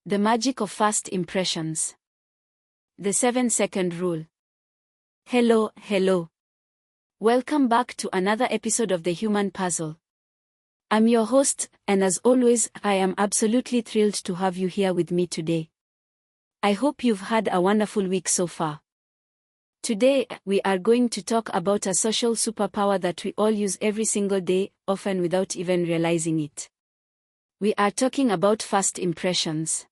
The magic of fast impressions. The 7-second rule. Hello. Welcome back to another episode of The Human Puzzle. I'm your host, and as always, I am absolutely thrilled to have you here with me today. I hope you've had a wonderful week so far. Today, we are going to talk about a social superpower that we all use every single day, often without even realizing it. We are talking about fast impressions.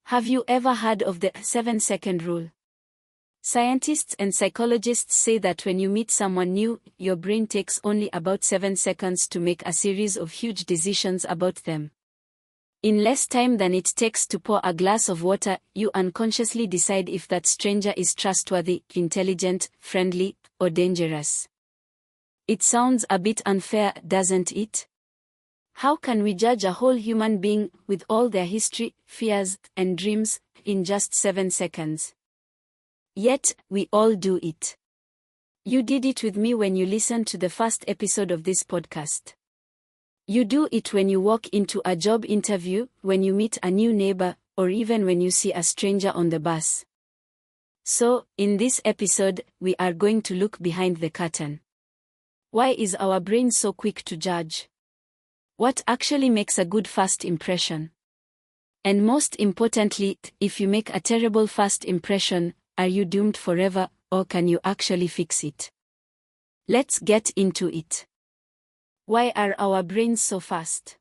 Have you ever heard of the 7-second rule? Scientists and psychologists say that when you meet someone new, your brain takes only about 7 seconds to make a series of huge decisions about them. In less time than it takes to pour a glass of water, you unconsciously decide if that stranger is trustworthy, intelligent, friendly, or dangerous. It sounds a bit unfair, doesn't it? How can we judge a whole human being, with all their history, fears, and dreams, in just 7 seconds? Yet, we all do it. You did it with me when you listened to the first episode of this podcast. You do it when you walk into a job interview, when you meet a new neighbor, or even when you see a stranger on the bus. So, in this episode, we are going to look behind the curtain. Why is our brain so quick to judge? What actually makes a good first impression? And most importantly, if you make a terrible first impression, are you doomed forever, or can you actually fix it? Let's get into it. Why are our brains so fast?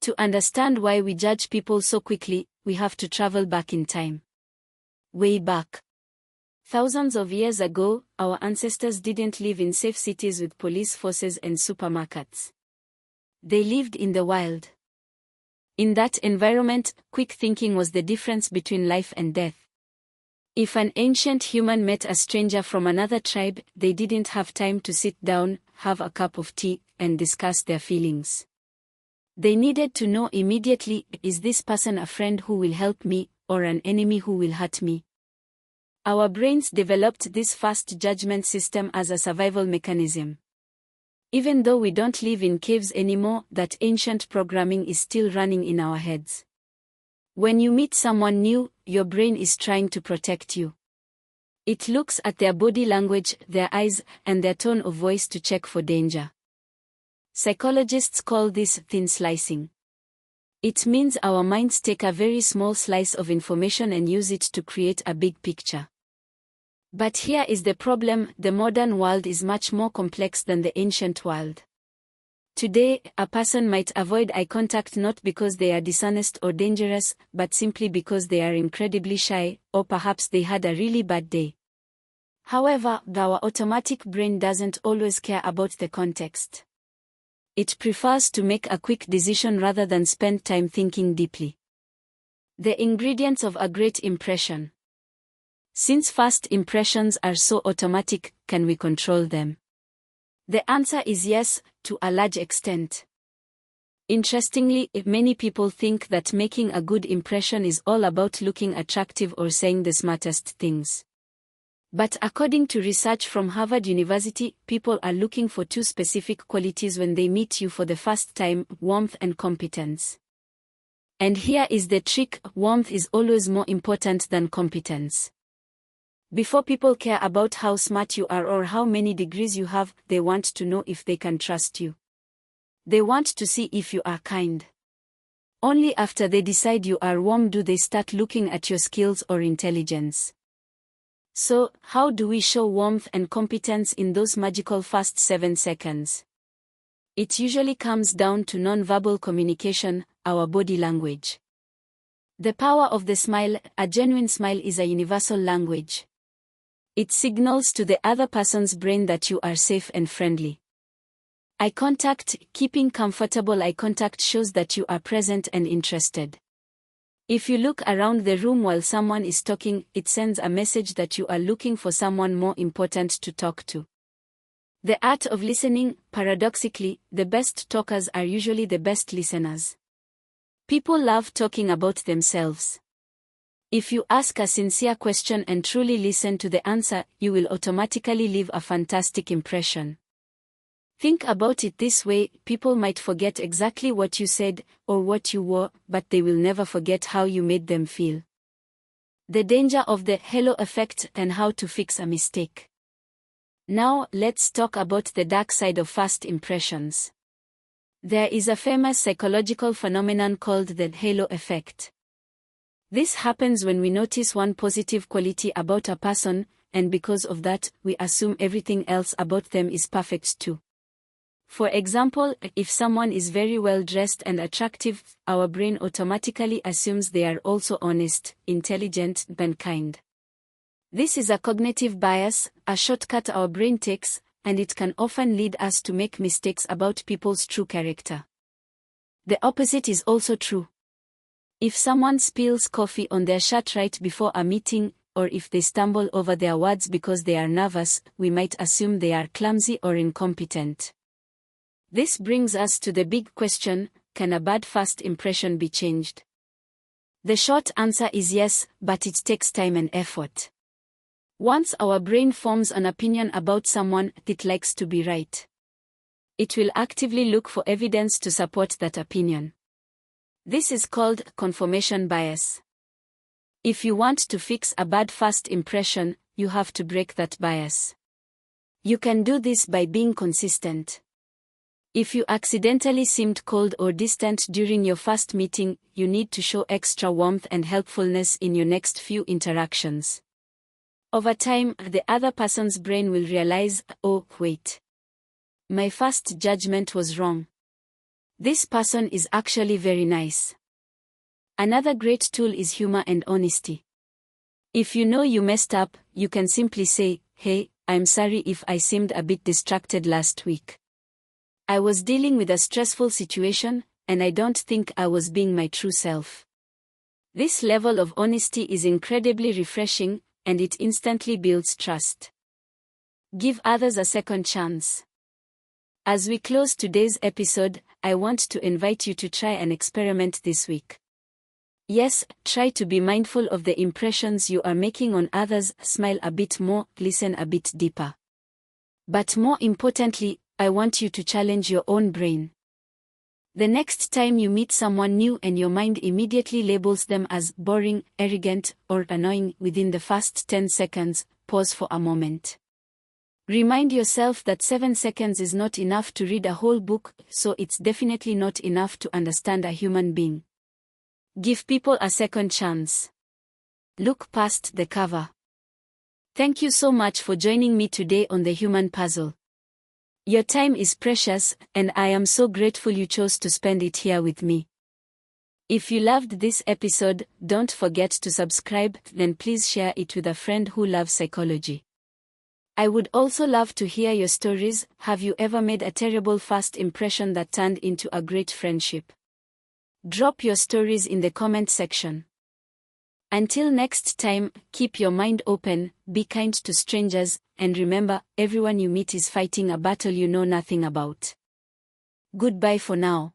To understand why we judge people so quickly, we have to travel back in time. Way back. Thousands of years ago, our ancestors didn't live in safe cities with police forces and supermarkets. They lived in the wild. In that environment, quick thinking was the difference between life and death. If an ancient human met a stranger from another tribe, they didn't have time to sit down, have a cup of tea, and discuss their feelings. They needed to know immediately, is this person a friend who will help me, or an enemy who will hurt me? Our brains developed this fast judgment system as a survival mechanism. Even though we don't live in caves anymore, that ancient programming is still running in our heads. When you meet someone new, your brain is trying to protect you. It looks at their body language, their eyes, and their tone of voice to check for danger. Psychologists call this thin slicing. It means our minds take a very small slice of information and use it to create a big picture. But here is the problem: the modern world is much more complex than the ancient world. Today, a person might avoid eye contact not because they are dishonest or dangerous, but simply because they are incredibly shy, or perhaps they had a really bad day. However, our automatic brain doesn't always care about the context. It prefers to make a quick decision rather than spend time thinking deeply. The ingredients of a great impression. Since first impressions are so automatic, can we control them? The answer is yes, to a large extent. Interestingly, many people think that making a good impression is all about looking attractive or saying the smartest things. But according to research from Harvard University, people are looking for 2 specific qualities when they meet you for the first time: warmth and competence. And here is the trick: warmth is always more important than competence. Before people care about how smart you are or how many degrees you have, they want to know if they can trust you. They want to see if you are kind. Only after they decide you are warm do they start looking at your skills or intelligence. So, how do we show warmth and competence in those magical first 7 seconds? It usually comes down to non-verbal communication, our body language. The power of the smile: a genuine smile is a universal language. It signals to the other person's brain that you are safe and friendly. Eye contact: keeping comfortable eye contact shows that you are present and interested. If you look around the room while someone is talking, it sends a message that you are looking for someone more important to talk to. The art of listening: paradoxically, the best talkers are usually the best listeners. People love talking about themselves. If you ask a sincere question and truly listen to the answer, you will automatically leave a fantastic impression. Think about it this way: people might forget exactly what you said or what you wore, but they will never forget how you made them feel. The danger of the halo effect and how to fix a mistake. Now, let's talk about the dark side of first impressions. There is a famous psychological phenomenon called the halo effect. This happens when we notice one positive quality about a person, and because of that, we assume everything else about them is perfect too. For example, if someone is very well dressed and attractive, our brain automatically assumes they are also honest, intelligent, and kind. This is a cognitive bias, a shortcut our brain takes, and it can often lead us to make mistakes about people's true character. The opposite is also true. If someone spills coffee on their shirt right before a meeting, or if they stumble over their words because they are nervous, we might assume they are clumsy or incompetent. This brings us to the big question: can a bad first impression be changed? The short answer is yes, but it takes time and effort. Once our brain forms an opinion about someone, it likes to be right. It will actively look for evidence to support that opinion. This is called confirmation bias. If you want to fix a bad first impression, you have to break that bias. You can do this by being consistent. If you accidentally seemed cold or distant during your first meeting, you need to show extra warmth and helpfulness in your next few interactions. Over time, the other person's brain will realize, oh, wait. My first judgment was wrong. This person is actually very nice. Another great tool is humor and honesty. If you know you messed up, you can simply say, hey, I'm sorry if I seemed a bit distracted last week. I was dealing with a stressful situation, and I don't think I was being my true self. This level of honesty is incredibly refreshing, and it instantly builds trust. Give others a second chance. As we close today's episode, I want to invite you to try an experiment this week. Yes, try to be mindful of the impressions you are making on others, smile a bit more, listen a bit deeper. But more importantly, I want you to challenge your own brain. The next time you meet someone new and your mind immediately labels them as boring, arrogant, or annoying, within the first 10 seconds, pause for a moment. Remind yourself that 7 seconds is not enough to read a whole book, so it's definitely not enough to understand a human being. Give people a second chance. Look past the cover. Thank you so much for joining me today on The Human Puzzle. Your time is precious, and I am so grateful you chose to spend it here with me. If you loved this episode, don't forget to subscribe, then please share it with a friend who loves psychology. I would also love to hear your stories. Have you ever made a terrible first impression that turned into a great friendship? Drop your stories in the comment section. Until next time, keep your mind open, be kind to strangers, and remember, everyone you meet is fighting a battle you know nothing about. Goodbye for now.